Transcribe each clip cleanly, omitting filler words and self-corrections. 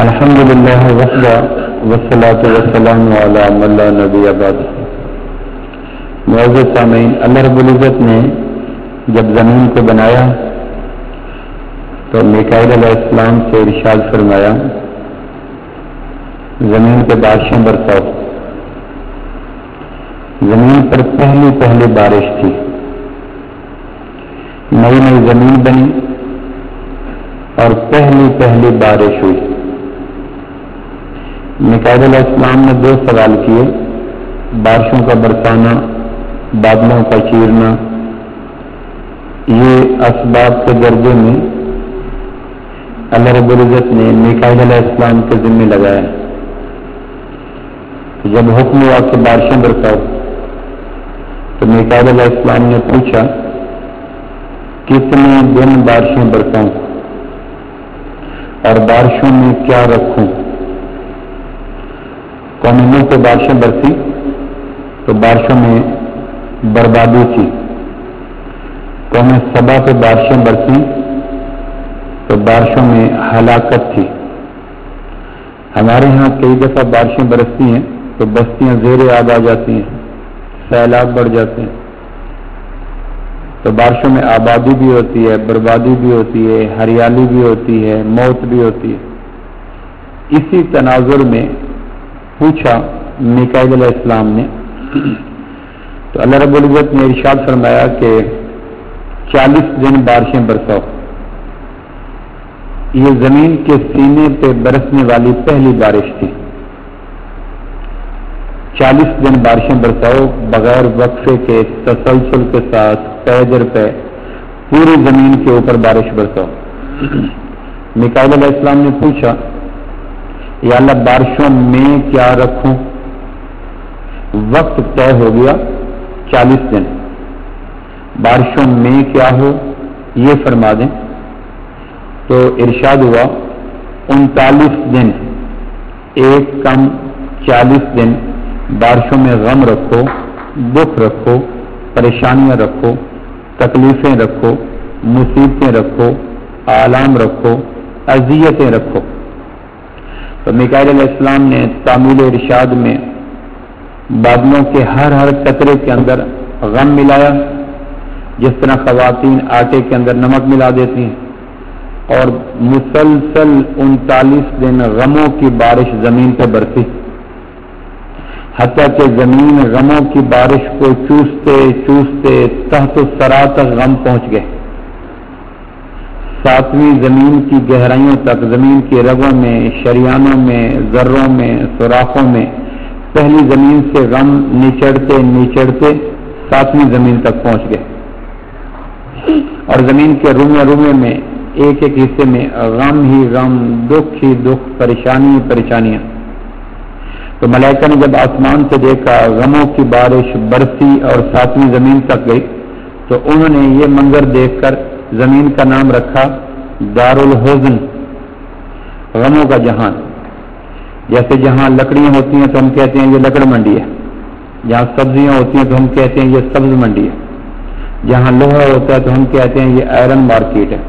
الحمدللہ وحدہ والصلاۃ والسلام علی من لا نبی بعد۔ معزز سامعین، اللہ رب العزت نے جب زمین کو بنایا تو میکائیل علیہ السلام سے ارشاد فرمایا، زمین پہ بارشیں برساؤ۔ زمین پر پہلی بارش تھی، نئی زمین بنی اور پہلی بارش ہوئی۔ میکائیل علیہ السلام نے دو سوال کیے، بارشوں کا برسانا، بادلوں کا چیرنا، یہ اسباب کے درجے میں اللہ رب العزت نے میکائیل علیہ السلام کے ذمہ لگایا۔ جب حکم ہوا کہ بارشیں برساؤ تو میکائیل علیہ السلام نے پوچھا کتنے دن بارشیں برساؤں اور بارشوں میں کیا رکھوں۔ قوم نوح پہ بارشیں برسی تو بارشوں میں بربادی تھی، قوم سبا پہ بارشیں برسی تو بارشوں میں ہلاکت تھی۔ ہمارے ہاں کئی دفعہ بارشیں برستی ہیں تو بستیاں زیر آب آ جاتی ہیں، سیلاب بڑھ جاتے ہیں، تو بارشوں میں آبادی بھی ہوتی ہے، بربادی بھی ہوتی ہے، ہریالی بھی ہوتی ہے، موت بھی ہوتی ہے۔ اسی تناظر میں پوچھا میکائیل علیہ السلام نے تو اللہ رب العزت نے ارشاد فرمایا کہ 40 دن بارشیں برساؤ۔ یہ زمین کے سینے پہ برسنے والی پہلی بارش تھی۔ 40 دن بارشیں برساؤ، بغیر وقفے کے، تسلسل کے ساتھ، پے در پے پوری زمین کے اوپر بارش برساؤ۔ میکائیل علیہ السلام نے پوچھا، یا اللہ بارشوں میں کیا رکھوں؟ وقت طے ہو گیا 40 دن، بارشوں میں کیا ہو یہ فرما دیں۔ تو ارشاد ہوا 39 دن، ایک کم 40 دن بارشوں میں غم رکھو، دکھ رکھو، پریشانیاں رکھو، تکلیفیں رکھو، مصیبتیں رکھو، آلام رکھو، اذیتیں رکھو۔ تو میکائیل علیہ السلام نے تعمیل ارشاد میں بادلوں کے ہر قطرے کے اندر غم ملایا، جس طرح خواتین آٹے کے اندر نمک ملا دیتی ہیں، اور مسلسل 39 دن غموں کی بارش زمین پہ برسی، حتیٰ کہ زمین غموں کی بارش کو چوستے چوستے تحت الثری تک غم پہنچ گئے۔ 7ویں زمین کی گہرائیوں تک، زمین کی رگوں میں، شریانوں میں، ذروں میں، سوراخوں میں، پہلی زمین سے غم نچڑتے نچڑتے 7ویں زمین تک پہنچ گئے، اور زمین کے رومے میں ایک حصے میں غم ہی غم، دکھ ہی دکھ، پریشانی ہی پریشانیاں۔ تو ملائکہ نے جب آسمان سے دیکھا غموں کی بارش برسی اور 7ویں زمین تک گئی، تو انہوں نے یہ منظر دیکھ کر زمین کا نام رکھا دار الحزن، غموں کا جہان۔ جیسے جہاں لکڑیاں ہوتی ہیں تو ہم کہتے ہیں یہ لکڑ منڈی ہے، جہاں سبزیاں ہوتی ہیں تو ہم کہتے ہیں یہ سبز منڈی ہے، جہاں لوہا ہوتا ہے تو ہم کہتے ہیں یہ آئرن مارکیٹ ہے،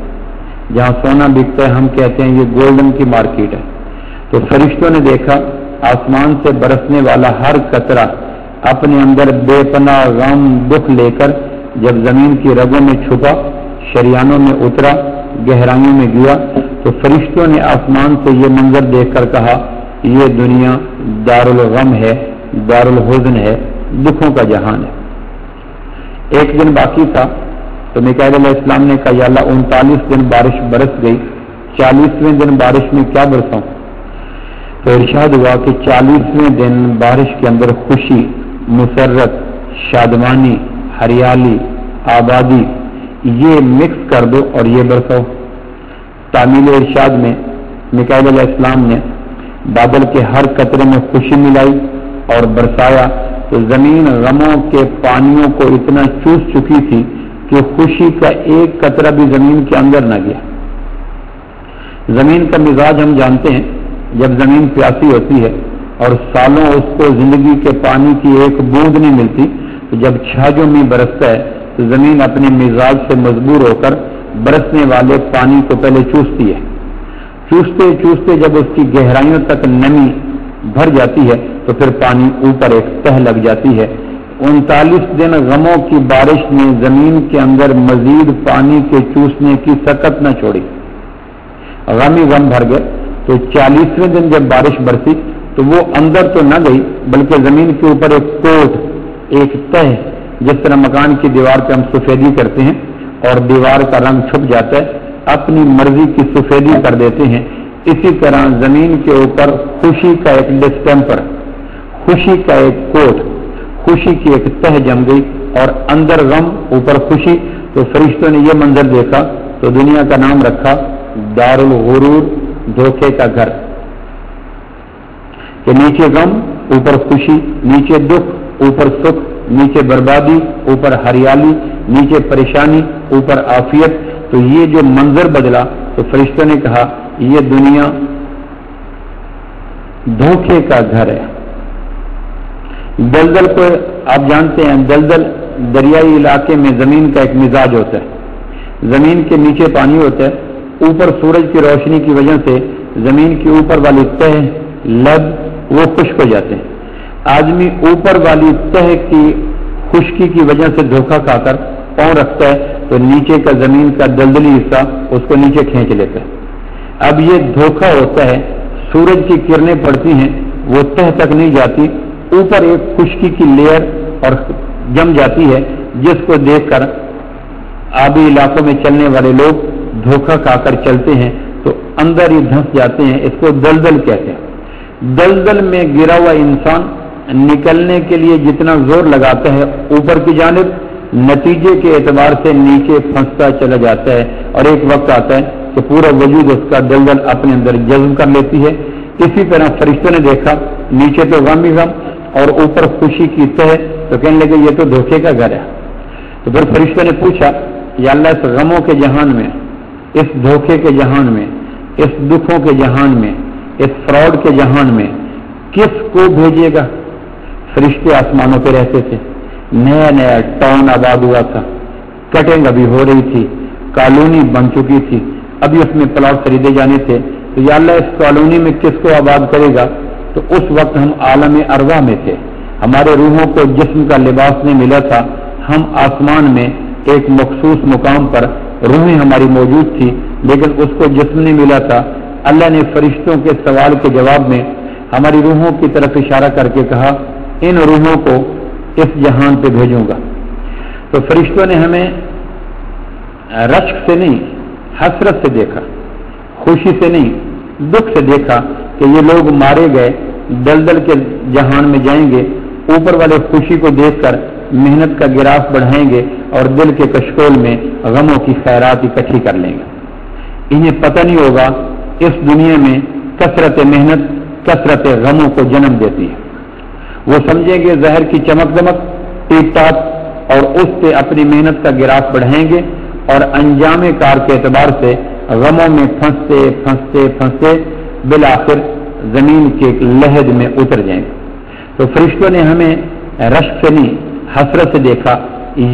جہاں سونا بکتا ہے ہم کہتے ہیں یہ گولڈن کی مارکیٹ ہے۔ تو فرشتوں نے دیکھا آسمان سے برسنے والا ہر قطرہ اپنے اندر بے پناہ غم دکھ لے کر جب زمین کی رگوں میں چھپا، شریانوں میں اترا، گہرائیوں میں گیا، تو فرشتوں نے آسمان سے یہ منظر دیکھ کر کہا یہ دنیا دار الغم ہے، دار الحزن ہے، دکھوں کا جہان ہے۔ ایک دن باقی تھا تو میکائیل علیہ السلام نے کہا یا اللہ 39 دن بارش برس گئی، 40ویں دن بارش میں کیا برساؤں؟ تو ارشاد ہوا کہ 40ویں دن بارش کے اندر خوشی، مسرت، شادمانی، ہریالی، آبادی یہ مکس کر دو اور یہ برساؤ۔ تعمیل ارشاد میں میکائیل علیہ السلام نے بادل کے ہر قطرے میں خوشی ملائی اور برسایا، تو زمین غموں کے پانیوں کو اتنا چوس چکی تھی کہ خوشی کا ایک قطرہ بھی زمین کے اندر نہ گیا۔ زمین کا مزاج ہم جانتے ہیں، جب زمین پیاسی ہوتی ہے اور سالوں اس کو زندگی کے پانی کی ایک بوند نہیں ملتی، تو جب چھاجوں میں برستا ہے تو زمین اپنے مزاج سے مجبور ہو کر برسنے والے پانی کو پہلے چوستی ہے، چوستے چوستے جب اس کی گہرائیوں تک نمی بھر جاتی ہے تو پھر پانی اوپر ایک تہ لگ جاتی ہے۔ 39 دن غموں کی بارش نے زمین کے اندر مزید پانی کے چوسنے کی سکت نہ چھوڑی، غم ہی غم بھر گئے۔ تو 40ویں دن جب بارش برسی تو وہ اندر تو نہ گئی بلکہ زمین کے اوپر ایک کوٹ، ایک تہ، جس طرح مکان کی دیوار پہ ہم سفیدی کرتے ہیں اور دیوار کا رنگ چھپ جاتا ہے، اپنی مرضی کی سفیدی کر دیتے ہیں، اسی طرح زمین کے اوپر خوشی کا ایک ڈسٹمپر، خوشی کا ایک کوٹ، خوشی کی ایک تہ جم گئی اور اندر غم اوپر خوشی۔ تو فرشتوں نے یہ منظر دیکھا تو دنیا کا نام رکھا دار الغرور، دھوکے کا گھر، کہ نیچے غم اوپر خوشی، نیچے دکھ اوپر سکھ، نیچے بربادی اوپر ہریالی، نیچے پریشانی اوپر عافیت۔ تو یہ جو منظر بدلا تو فرشتوں نے کہا یہ دنیا دھوکے کا گھر ہے۔ دلدل کو آپ جانتے ہیں، دلدل دریائی علاقے میں زمین کا ایک مزاج ہوتا ہے، زمین کے نیچے پانی ہوتا ہے، اوپر سورج کی روشنی کی وجہ سے زمین کے اوپر والی تہ، لب، وہ خشک ہو جاتے ہیں۔ آدمی اوپر والی تہ کی خشکی کی وجہ سے دھوکہ کھا کر پاؤں رکھتا ہے تو نیچے کا زمین کا دلدلی حصہ اس کو نیچے کھینچ لیتا ہے۔ اب یہ دھوکہ ہوتا ہے، سورج کی کرنیں پڑتی ہیں، وہ تہ تک نہیں جاتی، اوپر ایک خشکی کی لیئر اور جم جاتی ہے، جس کو دیکھ کر آبی علاقوں میں چلنے والے لوگ دھوکہ کھا کر چلتے ہیں تو اندر ہی دھنس جاتے ہیں۔ اس کو دلدل کہتے ہیں۔ دلدل میں گرا ہوا انسان نکلنے کے لیے جتنا زور لگاتا ہے اوپر کی جانب، نتیجے کے اعتبار سے نیچے پھنستا چلا جاتا ہے، اور ایک وقت آتا ہے کہ پورا وجود اس کا دلدل اپنے اندر جذب کر لیتی ہے۔ اسی طرح فرشتوں نے دیکھا نیچے تو غم ہی غم اور اوپر خوشی کی تہ، تو کہنے لگے یہ تو دھوکے کا گھر ہے۔ تو پھر فرشتوں نے پوچھا یا اللہ، اس غموں کے جہان میں، اس دھوکے کے جہان میں، اس دکھوں کے جہان میں، اس فراڈ کے جہان میں کس کو بھیجے گا؟ فرشتے آسمانوں پہ رہتے تھے، نیا نیا ٹاؤن آباد ہوا تھا، کٹنگ ابھی ہو رہی تھی، کالونی بن چکی تھی، ابھی اس میں پلاٹ خریدے جانے تھے۔ تو یا اللہ اس کالونی میں کس کو آباد کرے گا؟ تو اس وقت ہم عالم ارواح میں تھے، ہمارے روحوں کو جسم کا لباس نہیں ملا تھا، ہم آسمان میں ایک مخصوص مقام پر روحیں ہماری موجود تھی، لیکن اس کو جسم نہیں ملا تھا۔ اللہ نے فرشتوں کے سوال کے جواب میں ہماری روحوں کی طرف اشارہ کر کے کہا ان روحوں کو اس جہان پہ بھیجوں گا۔ تو فرشتوں نے ہمیں رشک سے نہیں، حسرت سے دیکھا، خوشی سے نہیں، دکھ سے دیکھا کہ یہ لوگ مارے گئے دلدل کے جہان میں جائیں گے، اوپر والے خوشی کو دیکھ کر محنت کا گراف بڑھائیں گے اور دل کے کشکول میں غموں کی خیرات اکٹھی کر لیں گے۔ انہیں پتہ نہیں ہوگا اس دنیا میں کثرت محنت کثرت غموں کو جنم دیتی ہے۔ وہ سمجھیں گے زہر کی چمک دمک، ٹیپ ٹاپ، اور اس سے اپنی محنت کا گراف بڑھائیں گے اور انجام کار کے اعتبار سے غموں میں پھنستے پھنستے پھنستے بالآخر زمین کے ایک لہد میں اتر جائیں گے۔ تو فرشتوں نے ہمیں رشک سے نہیں، حسرت سے دیکھا،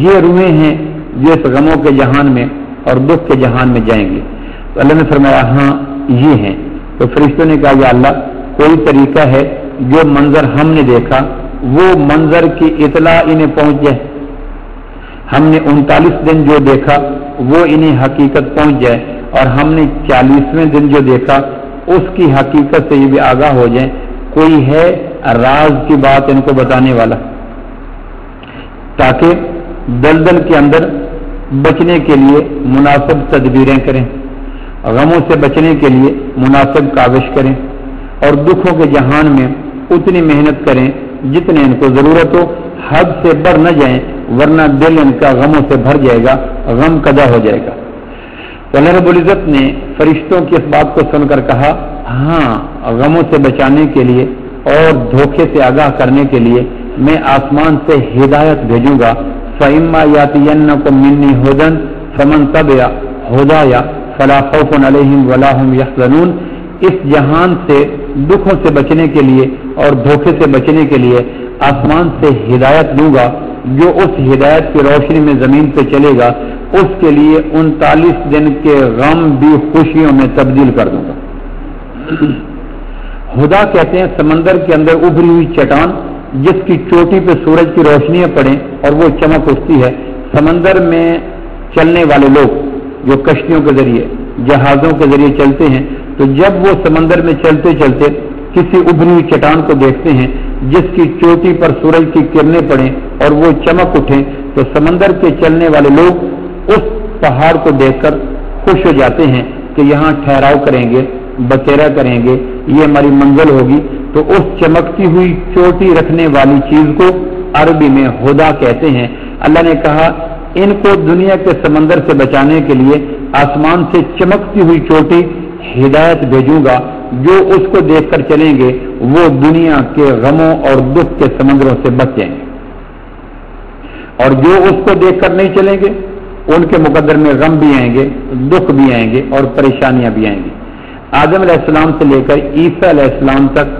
یہ روحیں ہیں جو اس غموں کے جہان میں اور دکھ کے جہان میں جائیں گے۔ تو اللہ نے فرمایا ہاں یہ ہیں۔ تو فرشتوں نے کہا یا اللہ کوئی طریقہ ہے جو منظر ہم نے دیکھا وہ منظر کی اطلاع انہیں پہنچ جائے، ہم نے 39 دن جو دیکھا وہ انہیں حقیقت پہنچ جائے، اور ہم نے 40ویں دن جو دیکھا اس کی حقیقت سے یہ بھی آگاہ ہو جائیں، کوئی ہے راز کی بات ان کو بتانے والا، تاکہ دلدل کے اندر بچنے کے لیے مناسب تدبیریں کریں، غموں سے بچنے کے لیے مناسب کاوش کریں، اور دکھوں کے جہان میں اتنی محنت کریں جتنے ان کو ضرورت ہو، حد سے بڑھ نہ جائیں ورنہ دل ان کا غموں سے بھر جائے گا، غم قضا ہو جائے گا۔ تو اللہ رب العزت نے فرشتوں کی اس بات کو سن کر کہا ہاں غموں سے بچانے کے لیے اور دھوکے سے آگاہ کرنے کے لیے میں آسمان سے ہدایت بھیجوں گا۔ فَإِمَّا يَأْتِيَنَّكُم مِّنِّي هُدًى فَمَن تَبِعَ هُدَايَ فَلَا خَوْفٌ عَلَيْهِمْ وَلَا هُمْ يَحْزَنُونَ۔ اس جہان سے دکھوں سے بچنے کے لیے اور دھوکے سے بچنے کے لیے آسمان سے ہدایت دوں گا، جو اس ہدایت کی روشنی میں زمین پہ چلے گا اس کے لیے 39 دن کے غم بھی خوشیوں میں تبدیل کر دوں گا۔ ہدا کہتے ہیں سمندر کے اندر ابھری ہوئی چٹان جس کی چوٹی پہ سورج کی روشنیاں پڑیں اور وہ چمک اٹھتی ہے. سمندر میں چلنے والے لوگ جو کشتیوں کے ذریعے جہازوں کے ذریعے چلتے ہیں تو جب وہ سمندر میں چلتے چلتے کسی ابھری ہوئی چٹان کو دیکھتے ہیں جس کی چوٹی پر سورج کی کرنیں پڑیں اور وہ چمک اٹھیں تو سمندر کے چلنے والے لوگ اس پہاڑ کو دیکھ کر خوش ہو جاتے ہیں کہ یہاں ٹھہراؤ کریں گے, بسیرا کریں گے, یہ ہماری منزل ہوگی. تو اس چمکتی ہوئی چوٹی رکھنے والی چیز کو عربی میں ہدا کہتے ہیں. اللہ نے کہا ان کو دنیا کے سمندر سے بچانے کے لیے آسمان سے چمکتی ہوئی چوٹی ہدایت بھیجوں گا, جو اس کو دیکھ کر چلیں گے وہ دنیا کے غموں اور دکھ کے سمندروں سے بچ جائیں گے, اور جو اس کو دیکھ کر نہیں چلیں گے ان کے مقدر میں غم بھی آئیں گے, دکھ بھی آئیں گے اور پریشانیاں بھی آئیں گی. آدم علیہ السلام سے لے کر عیسیٰ علیہ السلام تک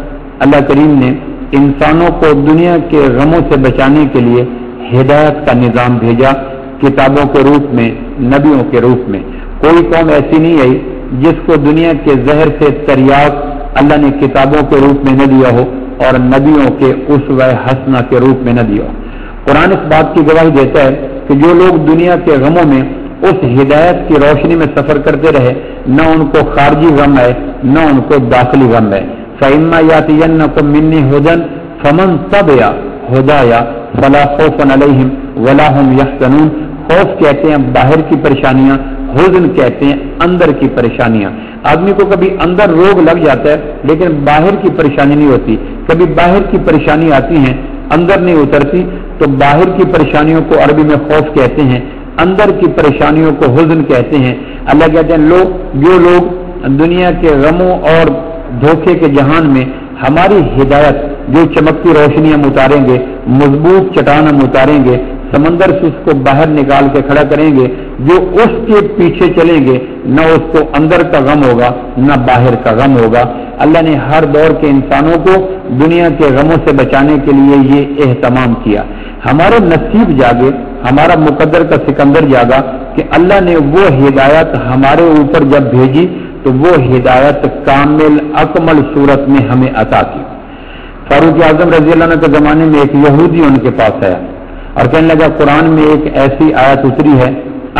اللہ کریم نے انسانوں کو دنیا کے غموں سے بچانے کے لیے ہدایت کا نظام بھیجا, کتابوں کے روپ میں, نبیوں کے روپ میں. کوئی قوم ایسی نہیں آئی جس کو دنیا کے زہر سے تریاق اللہ نے کتابوں کے روپ میں نہ دیا ہو اور نبیوں کے اسوہ حسنہ کے روپ میں نہ دیا ہو. قرآن اس بات کی گواہی دیتا ہے کہ جو لوگ دنیا کے غموں میں اس ہدایت کی روشنی میں سفر کرتے رہے, نہ ان کو خارجی غم ہے نہ ان کو داخلی غم ہے. فَإِمَّا يَأْتِيَنَّكُم مِّنِّي هُدًى فَمَن تَبِعَ هُدَايَ فَلَا خَوْفٌ عَلَيْهِمْ وَلَا هُمْ يَحْزَنُونَ. خوف کہتے ہیں باہر کی پریشانیاں, حزن کہتے ہیں اندر کی پریشانیاں. آدمی کو کبھی اندر روگ لگ جاتا ہے لیکن باہر کی پریشانی نہیں ہوتی, کبھی باہر کی پریشانی آتی ہیں اندر نہیں اترتی, تو باہر کی پریشانیوں کو عربی میں خوف کہتے ہیں, اندر کی پریشانیوں کو حزن کہتے ہیں. اللہ کہتے ہیں جو لوگ دنیا کے غموں اور دھوکے کے جہان میں ہماری ہدایت جو چمکتی روشنی ہم اتاریں گے, مضبوط چٹان ہم اتاریں گے, سمندر سے اس کو باہر نکال کے کھڑا کریں گے, جو اس کے پیچھے چلیں گے نہ اس کو اندر کا غم ہوگا نہ باہر کا غم ہوگا. اللہ نے ہر دور کے انسانوں کو دنیا کے غموں سے بچانے کے لیے یہ اہتمام کیا. ہمارے نصیب جاگے, ہمارا مقدر کا سکندر جاگا کہ اللہ نے وہ ہدایت ہمارے اوپر جب بھیجی تو وہ ہدایت کامل اکمل صورت میں ہمیں عطا کی. فاروق اعظم رضی اللہ عنہ کے زمانے میں ایک یہودی ان کے پاس آیا اور کہنے لگا قرآن میں ایک ایسی آیت اتری ہے,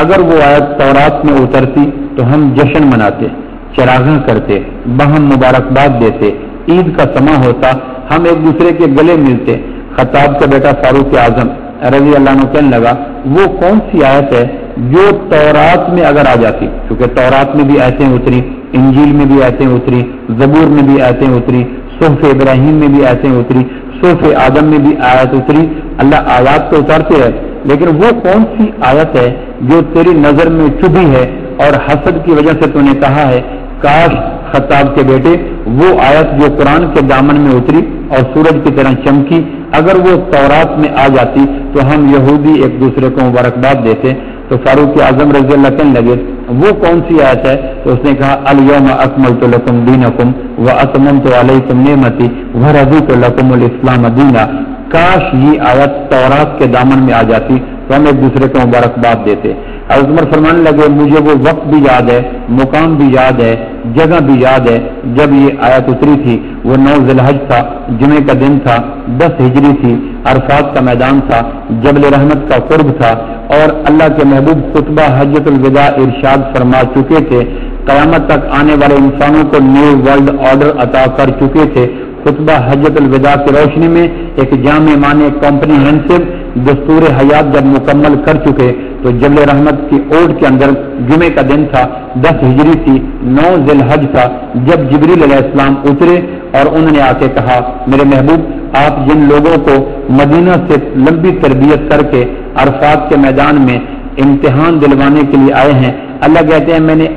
اگر وہ آیت تورات میں اترتی تو ہم جشن مناتے, چراغاں کرتے, باہم مبارکباد دیتے, عید کا سماں ہوتا, ہم ایک دوسرے کے گلے ملتے. خطاب کا بیٹا فاروق اعظم رضی اللہ عنہ کہنے لگا وہ کون سی آیت ہے جو تورات میں اگر آ جاتی, کیونکہ تورات میں بھی آیتیں اتری, انجیل میں بھی آیتیں اتری, زبور میں بھی آیتیں اتری, صحف ابراہیم میں بھی آیتیں اتری, صحف آدم میں بھی آیت اتری. اللہ آیات تو اتارتے ہے لیکن وہ کون سی آیت ہے جو تیری نظر میں چبھی ہے اور حسد کی وجہ سے تو نے کہا ہے کاش خطاب کے بیٹے وہ آیت جو قرآن کے دامن میں اتری اور سورج کی طرح چمکی اگر وہ تورات میں آ جاتی تو ہم یہودی ایک دوسرے کو مبارکباد دیتے. تو فاروق اعظم رضی اللہ کہنے لگے وہ کون سی آیت ہے؟ تو اس نے کہا الیوم اکملت لکم دینکم واتممت علیکم نعمتی ورضیت لکم الاسلام دینا. کاش یہ آیت تورات کے دامن میں آ جاتی تو ہم ایک دوسرے کو مبارکباد دیتے. حضرت عمر فرمانے لگے مجھے وہ وقت بھی یاد ہے, مقام بھی یاد ہے, جگہ بھی یاد ہے جب یہ آیت اتری تھی. وہ 9 ذی الحج تھا, جمعے کا دن تھا, 10 ہجری تھی, عرفات کا میدان تھا, جبل رحمت کا قرب تھا اور اللہ کے محبوب خطبہ حجۃ الوداع ارشاد فرما چکے تھے. قیامت تک آنے والے انسانوں کو نیو ورلڈ آرڈر عطا کر چکے تھے. خطبہ حجۃ الوداع کی روشنی میں ایک جامع معنی کمپریہنسو دستور حیات جب مکمل کر چکے تو جبل رحمت کی اوٹ کے اندر جمعے کا دن تھا, 10 ہجری تھی, 9 ذی الحج تھا, جب جبریل علیہ السلام اترے اور انہوں نے آ کے کہا میرے محبوب آپ جن لوگوں کو مدینہ سے لمبی تربیت کر کے عرفات کے میدان میں امتحان دلوانے کے لیے آئے ہیں, اللہ کہتے ہیں میں نے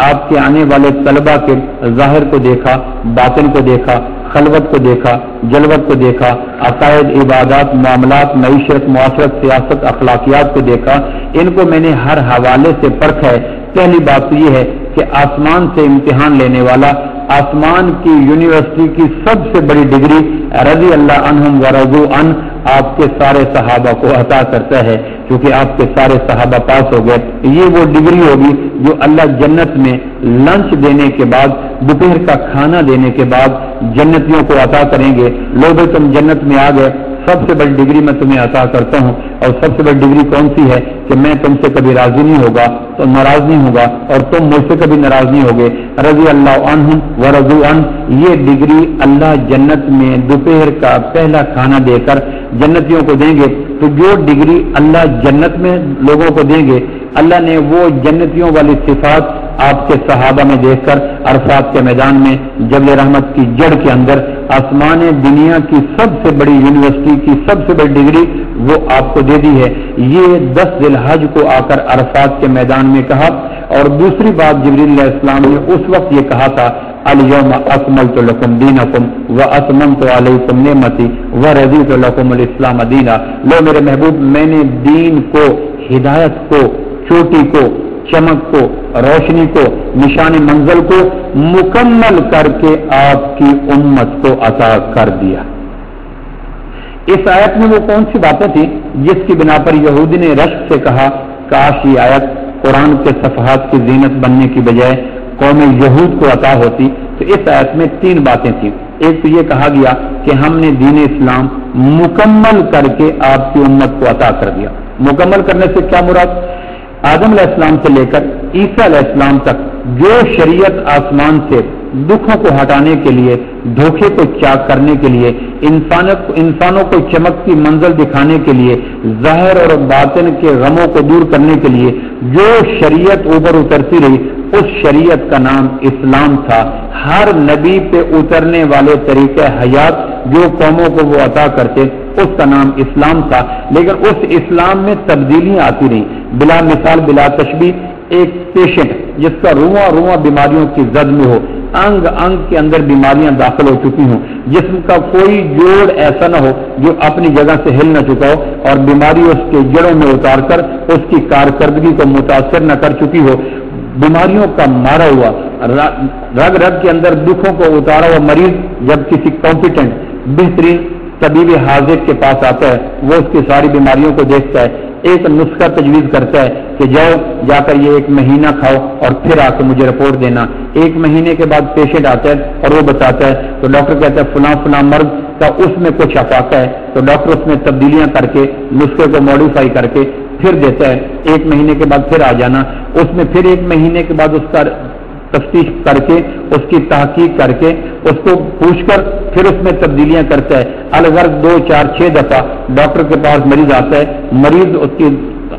آپ کے آنے والے طلبہ کے ظاہر کو دیکھا, باطن کو دیکھا, خلوت کو دیکھا, جلوت کو دیکھا, عقائد, عبادات, معاملات, معیشت, معاشرت, سیاست, اخلاقیات کو دیکھا. ان کو میں نے ہر حوالے سے پرکھا ہے. پہلی بات تو یہ ہے کہ آسمان سے امتحان لینے والا آسمان کی یونیورسٹی کی سب سے بڑی ڈگری رضی اللہ عنہم ورضوا عنہ آپ کے سارے صحابہ کو عطا کرتا ہے, کیونکہ آپ کے سارے صحابہ پاس ہو گئے. یہ وہ ڈگری ہوگی جو اللہ جنت میں لنچ دینے کے بعد دوپہر کا کھانا دینے کے بعد جنتیوں کو عطا کریں گے، لو بھائی تم جنت میں آ گئے، سب سے بڑی ڈگری میں تمہیں عطا کرتا ہوں، اور سب سے بڑی ڈگری کون سی ہے کہ میں تم سے کبھی راضی نہیں ہوگا، تو ناراض نہیں ہوگا، اور تم مجھ سے کبھی ناراض نہیں ہوگے، رضی اللہ عنہم ورضوا عنہ۔ یہ ڈگری اللہ جنت میں دوپہر کا پہلا کھانا دے کر جنتیوں کو دیں گے۔ تو جو ڈگری اللہ جنت میں لوگوں کو دیں گے، اللہ نے وہ جنتیوں والی صفات آپ کے صحابہ میں دیکھ کر عرفات کے میدان میں جبل رحمت کی جڑ کے اندر آسمان دنیا کی سب سے بڑی یونیورسٹی کی سب سے بڑی ڈگری وہ آپ کو دے دی ہے۔ یہ 10 ذی الحج کو آ کر عرفات کے میدان میں کہا۔ اور دوسری بات جبریل علیہ السلام نے اس وقت یہ کہا تھا، الیوم اکملت لکم دینکم واتممت علیکم نعمتی ورضیت لکم الاسلام دینا۔ لو میرے محبوب، میں نے دین کو، ہدایت کو، چوٹی کو، چمک کو، روشنی کو، نشان منزل کو مکمل کر کے آپ کی امت کو عطا کر دیا۔ اس آیت میں وہ کون سی باتیں تھیں جس کی بنا پر یہودی نے رشک سے کہا کاش یہ آیت قرآن کے صفحات کی زینت بننے کی بجائے قوم یہود کو عطا ہوتی؟ تو اس آیت میں 3 باتیں تھیں۔ ایک تو یہ کہا گیا کہ ہم نے دین اسلام مکمل کر کے آپ کی امت کو عطا کر دیا۔ مکمل کرنے سے کیا مراد؟ آدم علیہ السلام سے لے کر عیسیٰ علیہ السلام تک جو شریعت آسمان سے دکھوں کو ہٹانے کے لیے، دھوکے کو چاک کرنے کے لیے، انسانوں کو چمکتی منزل دکھانے کے لیے، ظاہر اور باطن کے غموں کو دور کرنے کے لیے جو شریعت اوپر اترتی رہی، اس شریعت کا نام اسلام تھا۔ ہر نبی پہ اترنے والے طریقہ حیات جو قوموں کو وہ عطا کرتے اس کا نام اسلام تھا، لیکن اس اسلام میں تبدیلیاں آتی رہیں۔ بلا مثال، بلا تشبیہ، ایک پیشنٹ جس کا رواں بیماریوں کی زد میں ہو، انگ انگ کے اندر بیماریاں داخل ہو چکی ہوں، جسم کا کوئی جوڑ ایسا نہ ہو جو اپنی جگہ سے ہل نہ چکا ہو، اور بیماری اس کے جڑوں میں اتار کر اس کی کارکردگی کو متاثر نہ کر چکی ہو، بیماریوں کا مارا ہوا، رگ رگ کے اندر دکھوں کو اتارا ہوا مریض جب کسی کمپیٹنٹ بہترین طبیب حاضر کے پاس آتا ہے، وہ اس کی ساری بیماریوں کو دیکھتا ہے، ایک نسخہ تجویز کرتا ہے کہ جا کر یہ 1 مہینہ کھاؤ اور پھر آ کے مجھے رپورٹ دینا۔ 1 مہینے کے بعد پیشنٹ آتا ہے اور وہ بتاتا ہے، تو ڈاکٹر کہتا ہے فلاں مرض کا اس میں کچھ افاقہ ہے، تو ڈاکٹر اس میں تبدیلیاں کر کے نسخے کو ماڈیفائی کر کے پھر دیتا ہے۔ 1 مہینے کے بعد پھر آ جانا، اس میں پھر 1 مہینے کے بعد اس کا تفتیش کر کے، اس کی تحقیق کر کے، اس کو پوچھ کر پھر اس میں تبدیلیاں کرتا ہے۔ الغرض 2 4 6 دفعہ ڈاکٹر کے پاس مریض آتا ہے، مریض اس کی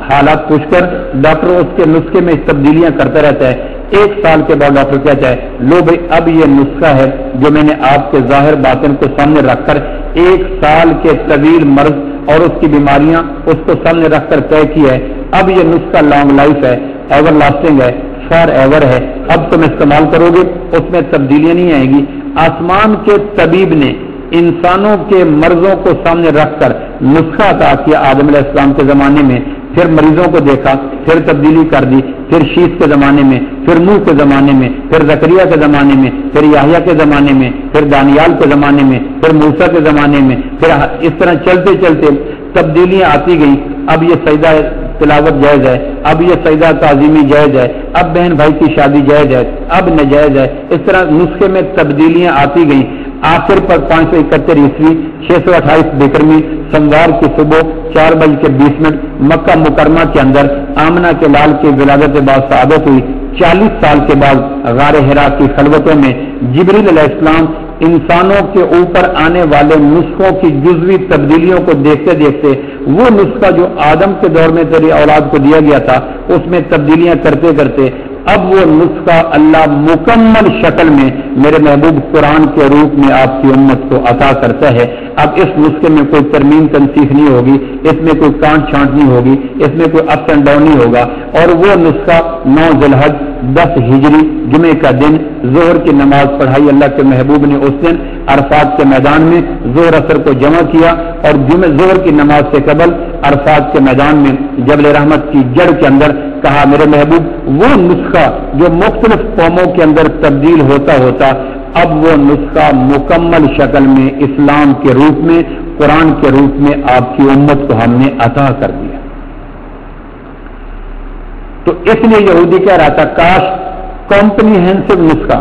حالات پوچھ کر ڈاکٹر اس کے نسخے میں تبدیلیاں کرتا رہتا ہے۔ 1 سال کے بعد ڈاکٹر کہتا ہے، لو بھائی اب یہ نسخہ ہے جو میں نے آپ کے ظاہر باطن کو سامنے رکھ کر 1 سال کے طویل مرض اور اس کی بیماریاں اس کو سامنے رکھ کر طے کیا ہے، اب یہ نسخہ لانگ لائف ہے، ایور لاسٹنگ ہے، فار ایور ہے، اب تم استعمال کرو گے، اس میں تبدیلیاں نہیں آئیں گی۔ آسمان کے طبیب نے انسانوں کے مرضوں کو سامنے رکھ کر نسخہ عطا کیا آدم علیہ السلام کے زمانے میں، پھر مریضوں کو دیکھا، پھر تبدیلی کر دی، پھر شیش کے زمانے میں، پھر نوح کے زمانے میں، پھر زکریا کے زمانے میں، پھر یحییٰ کے زمانے میں، پھر دانیال کے زمانے میں، پھر موسیٰ کے زمانے میں، پھر اس طرح چلتے چلتے تبدیلیاں آتی گئی۔ اب یہ سجدہ تلاوت جائز ہے، اب یہ سجدہ تعظیمی جائز ہے، اب بہن بھائی کی شادی جائز ہے، اب ناجائز ہے، اس طرح نسخے میں تبدیلیاں آتی گئیں۔ آخر پر 571 عیسوی 628 بیکرمی سموار کی صبح 4:20 مکہ مکرمہ کے اندر آمنہ کے لال کی ولادت بعد سعادت ہوئی۔ 40 سال کے بعد غار حرا کی خلوتوں میں جبریل علیہ السلام انسانوں کے اوپر آنے والے نسخوں کی جزوی تبدیلیوں کو دیکھتے دیکھتے وہ نسخہ جو آدم کے دور میں تیری اولاد کو دیا گیا تھا اس میں تبدیلیاں کرتے کرتے اب وہ نسخہ اللہ مکمل شکل میں میرے محبوب قرآن کے روپ میں آپ کی امت کو عطا کرتا ہے۔ اب اس نسخے میں کوئی ترمیم تنسیخ نہیں ہوگی، اس میں کوئی کانٹ چھانٹ نہیں ہوگی، اس میں کوئی اپس اینڈ ڈاؤن نہیں ہوگا، اور وہ نسخہ 9 ذی الحج 10 ہجری جمعے کا دن ظہر کی نماز پڑھائی اللہ کے محبوب نے اس دن عرفات کے میدان میں ظہر اثر کو جمع کیا، اور ظہر کی نماز سے قبل عرفات کے میدان میں جبل رحمت کی جڑ کے اندر کہا میرے محبوب وہ نسخہ جو مختلف قوموں کے اندر تبدیل ہوتا ہوتا اب وہ نسخہ مکمل شکل میں اسلام کے روپ میں قرآن کے روپ میں آپ کی امت کو ہم نے عطا کر دیا۔ تو اس لیے یہودی کہہ رہا تھا کاش کمپریہنسو نسخہ،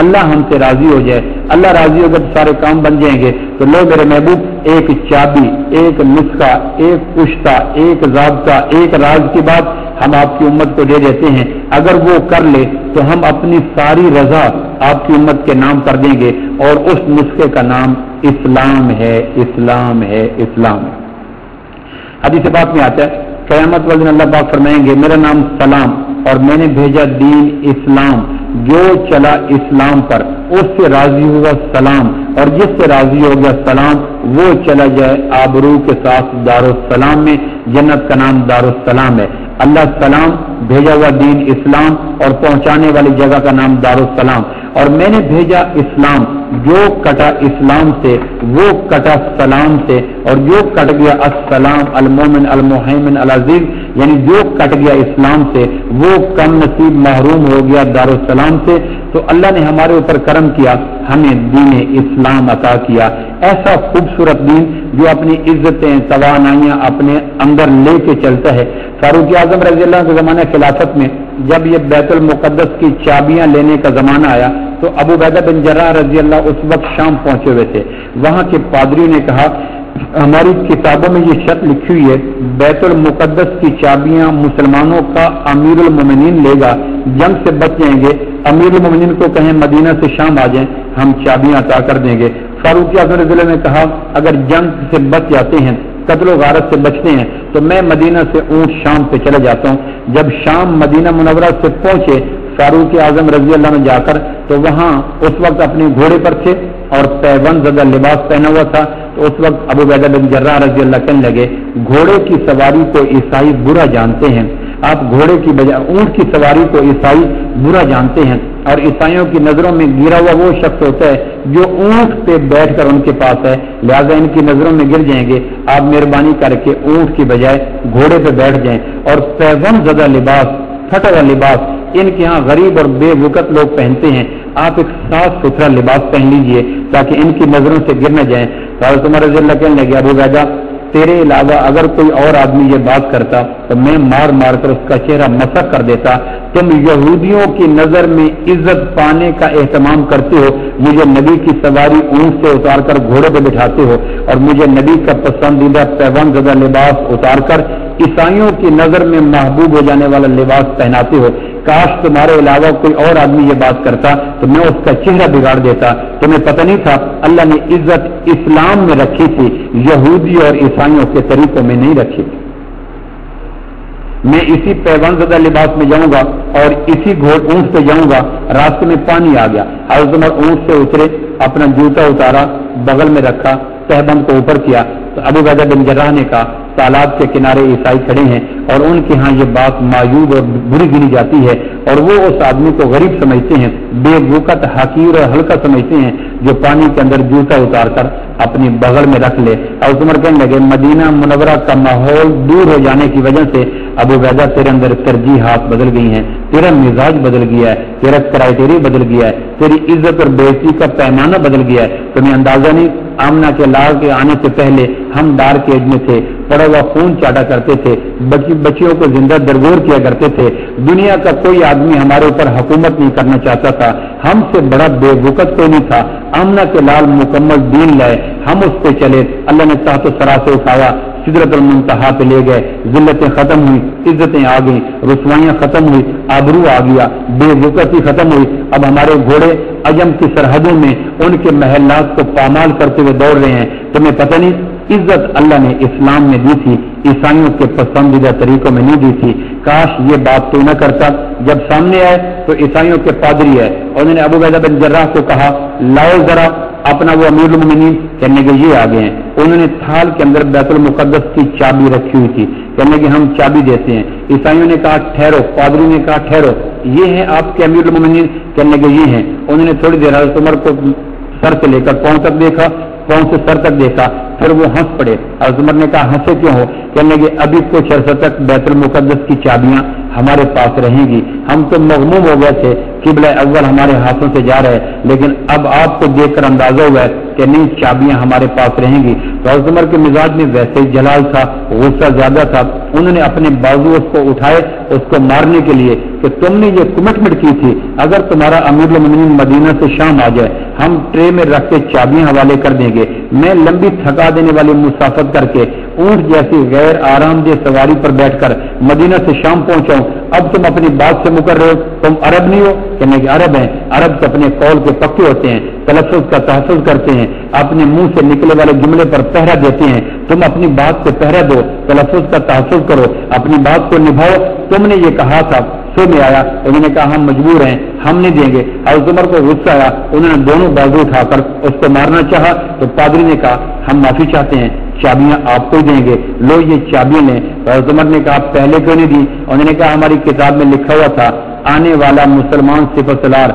اللہ ہم سے راضی ہو جائے. اللہ راضی ہو جائے تو سارے کام بن جائیں گے. تو لو میرے محبوب، ایک چابی، ایک نسخہ، ایک پشتہ، ایک ضابطہ، ایک راز کی بات ہم آپ کی امت کو دے دیتے ہیں. اگر وہ کر لے تو ہم اپنی ساری رضا آپ کی امت کے نام کر دیں گے، اور اس نسخے کا نام اسلام ہے. اسلام ہے، اسلام ہے. حدیث بات میں آتا ہے قیامت والے دن اللہ پاک فرمائیں گے میرا نام سلام اور میں نے بھیجا دین اسلام. جو چلا اسلام پر اس سے راضی ہوا سلام، اور جس سے راضی ہو گیا سلام وہ چلا جائے آبرو کے ساتھ دارالسلام میں. جنت کا نام دارالسلام ہے. اللہ سلام، بھیجا ہوا دین اسلام، اور پہنچانے والی جگہ کا نام دارالسلام. اور میں نے بھیجا اسلام، جو کٹا اسلام سے وہ کٹا سلام سے، اور جو کٹ گیا السلام المومن المحیمن العزیز، یعنی جو کٹ گیا اسلام سے وہ کم نصیب محروم ہو گیا دارالسلام سے. تو اللہ نے ہمارے اوپر کرم کیا، ہمیں دین اسلام عطا کیا. ایسا خوبصورت دین جو اپنی عزتیں توانائیاں اپنے اندر لے کے چلتا ہے. فاروق اعظم رضی اللہ عنہ کے زمانے خلافت میں جب یہ بیت المقدس کی چابیاں لینے کا زمانہ آیا تو ابو عبیدہ بن جراح رضی اللہ اس وقت شام پہنچے ہوئے تھے. وہاں کے پادری نے کہا ہماری کتابوں میں یہ شرط لکھی ہوئی ہے بیت المقدس کی چابیاں مسلمانوں کا امیر المومنین لے گا، جنگ سے بچ جائیں گے. امیر المومنین کو کہیں مدینہ سے شام آ جائیں، ہم چابیاں عطا کر دیں گے. فاروق اعظم رضی اللہ نے کہا اگر جنگ سے بچ جاتے ہیں، قتل و غارت سے بچتے ہیں تو میں مدینہ سے اونٹ شام پہ چلا جاتا ہوں. جب شام مدینہ منورہ سے پہنچے فاروق اعظم رضی اللہ عنہ جا کر تو وہاں اس وقت اپنے گھوڑے پر تھے اور پیون زدہ لباس پہنا ہوا تھا. تو اس وقت ابو عبیدہ بن جراح رضی اللہ کہنے لگے گھوڑے کی سواری کو عیسائی برا جانتے ہیں، آپ گھوڑے کی بجائے اونٹ کی سواری کو عیسائی برا جانتے ہیں، اور عیسائیوں کی نظروں میں گرا ہوا وہ شخص ہوتا ہے جو اونٹ پہ بیٹھ کر ان کے پاس ہے، لہذا ان کی نظروں میں گر جائیں گے. آپ مہربانی کر کے اونٹ کی بجائے گھوڑے پہ بیٹھ جائیں. اور پیون زدہ لباس، پھٹا ہوا لباس ان کے ہاں غریب اور بے وقت لوگ پہنتے ہیں، آپ ایک صاف ستھرا لباس پہن لیجئے تاکہ ان کی نظروں سے گر نہ جائیں. حضرت عمر رضی اللہ کہنے لگے ابو عبیدہ تیرے علاوہ اگر کوئی اور آدمی یہ بات کرتا تو میں مار مار کر اس کا چہرہ مسخ کر دیتا. تم یہودیوں کی نظر میں عزت پانے کا اہتمام کرتے ہو، مجھے نبی کی سواری اونٹ سے اتار کر گھوڑے پہ بٹھاتے ہو، اور مجھے نبی کا پسندیدہ پیون زدہ لباس اتار کر عیسائیوں کی نظر میں محبوب ہو جانے والا لباس پہناتے ہو. کاش تمہارے علاوہ کوئی اور آدمی یہ بات کرتا تو میں اس کا چہرہ بگاڑ دیتا. تمہیں پتہ نہیں تھا اللہ نے عزت اسلام میں رکھی تھی، یہودی اور عیسائیوں کے طریقوں میں نہیں رکھی تھی. میں اسی پیون زدہ لباس میں جاؤں گا اور اسی اونٹ پہ جاؤں گا. راستے میں پانی آ گیا، حضرت عمر اونٹ سے اترے، اپنا جوتا اتارا، بغل میں رکھا، تہبند کو اوپر کیا. تو ابو عبیدہ بن جراح نے کہا تالاب کے کنارے عیسائی کھڑے ہیں اور ان کے ہاں یہ بات معیوب اور بری گنی جاتی ہے، اور وہ اس آدمی کو غریب سمجھتے ہیں، بے وقت، حقیر اور ہلکا سمجھتے ہیں جو پانی کے اندر جوتا اتار کر اپنی بغل میں رکھ لے. اور عمر کہنے لگے مدینہ منورہ کا ماحول دور ہو جانے کی وجہ سے ابو عبیدہ تیرے اندر ترجیحات بدل گئی ہیں، تیرا مزاج بدل گیا ہے، تیرا کرائٹیریا بدل گیا ہے، تیری عزت اور بے عزتی کا پیمانہ بدل گیا ہے. تمہیں اندازہ نہیں آمنہ کے لال کے آنے سے پہلے ہم ڈار کے ایج میں تھے، پڑا ہوا خون چاٹا کرتے تھے، بچیوں کو زندہ درگور کیا کرتے تھے. دنیا کا کوئی آدمی ہمارے اوپر حکومت نہیں کرنا چاہتا تھا، ہم سے بڑا بے وقت کوئی نہیں تھا. آمنہ کے لال مکمل دین لائے، ہم اس پہ چلے، اللہ نے تحت سرا سے اٹھایا، سدرۃ المنتہا پہ لے گئے، ذلتیں ختم ہوئی، عزتیں آ گئیں، رسوائیاں ختم ہوئی، آبرو آ گیا، بے وقتی ختم ہوئی. اب ہمارے گھوڑے عجم کی سرحدوں میں ان کے محلات کو پامال کرتے ہوئے دوڑ رہے ہیں. تمہیں پتہ نہیں عزت اللہ نے اسلام میں دی تھی، عیسائیوں کے پسندیدہ طریقوں میں نہیں دی تھی. کاش یہ بات تو نہ کرتا. جب سامنے آئے تو عیسائیوں کے پادری ہے، انہوں نے ابو عبیدہ بن جراح کو کہا لاؤ ذرا اپنا وہ امیر المومنین. کہنے کے یہ آگے ہیں. انہوں نے تھال کے اندر بیت المقدس کی چابی رکھی ہوئی تھی، کہنے کہ ہم چابی دیتے ہیں. عیسائیوں نے کہا ٹھہرو، پادری نے کہا ٹھہرو، یہ ہیں آپ کے امیر المومنین؟ کہنے کے یہ ہیں. انہوں نے تھوڑی دیر حضرت عمر کو سر سے لے کر پاؤں تک دیکھا، پاؤں سے سر تک دیکھا، پھر وہ ہنس پڑے. حضرت عمر نے کہا ہنسے کیوں ہو؟ کہنے کہ ابھی کچھ عرصہ تک بیت المقدس کی چابیاں ہمارے پاس رہیں گی. ہم تو مغموم ہو گئے تھے، قبلہ اول ہمارے ہاتھوں سے جا رہے، لیکن اب آپ کو دیکھ کر اندازہ ہوا ہے کہ نہیں چابیاں ہمارے پاس رہیں گی. تو حضرت عمر کے مزاج میں ویسے ہی جلال تھا، غصہ زیادہ تھا. انہوں نے اپنے بازو اس کو اٹھائے، اس کو مارنے کے لیے کہ تم نے یہ کمٹمنٹ کی تھی اگر تمہارا امیر المومنین مدینہ سے شام آ جائے ہم ٹرے میں رکھ کے چابیاں حوالے کر دیں گے، میں لمبی تھکا دینے والی مسافت کر کے اونٹ جیسی غیر آرام دہ سواری پر بیٹھ کر مدینہ سے شام پہنچاؤں، اب تم اپنی بات سے مکر رہے ہو، تم عرب نہیں ہو؟ کہنے کہ عرب ہیں، عرب تو اپنے قول کے پکے ہوتے ہیں، تلفظ کا تحفظ کرتے ہیں، اپنے منہ سے نکلے والے جملے پر پہرا دیتے ہیں، تم اپنی بات سے پہرا دو، تلفظ کا تحفظ کرو، اپنی بات کو نبھاؤ، تم نے یہ کہا تھا، سو میں آیا، انہوں نے کہا ہم مجبور ہیں، ہم نہیں دیں گے۔ حضرت عمر کو غصہ آیا، انہوں نے دونوں بازو اٹھا کر اس کو مارنا چاہا تو پادری نے کہا ہم معافی چاہتے ہیں، چابیاں آپ کو ہی دیں گے، لو یہ چابیاں لیں۔ حضرت عمر نے کہا پہلے کیوں نہیں دی؟ انہوں نے کہا ہماری کتاب میں لکھا ہوا تھا آنے والا مسلمان سپہ سالار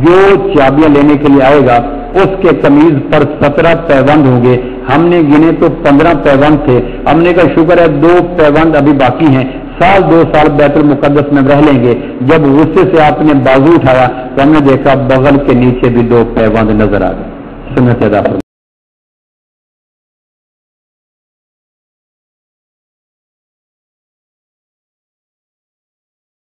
جو چابیاں لینے کے لیے آئے گا اس کے قمیض پر 17 پیوند ہوں گے، ہم نے گنے تو 15 پیوند تھے، ہم نے کہا شکر ہے 2 پیوند ابھی باقی ہیں، سال 2 سال بیت المقدس میں رہ لیں گے۔ جب غصے سے آپ نے بازو اٹھایا تو ہم نے دیکھا بغل کے نیچے بھی 2 پیوند نظر آ گئے۔ سنت ادا فرمائیں۔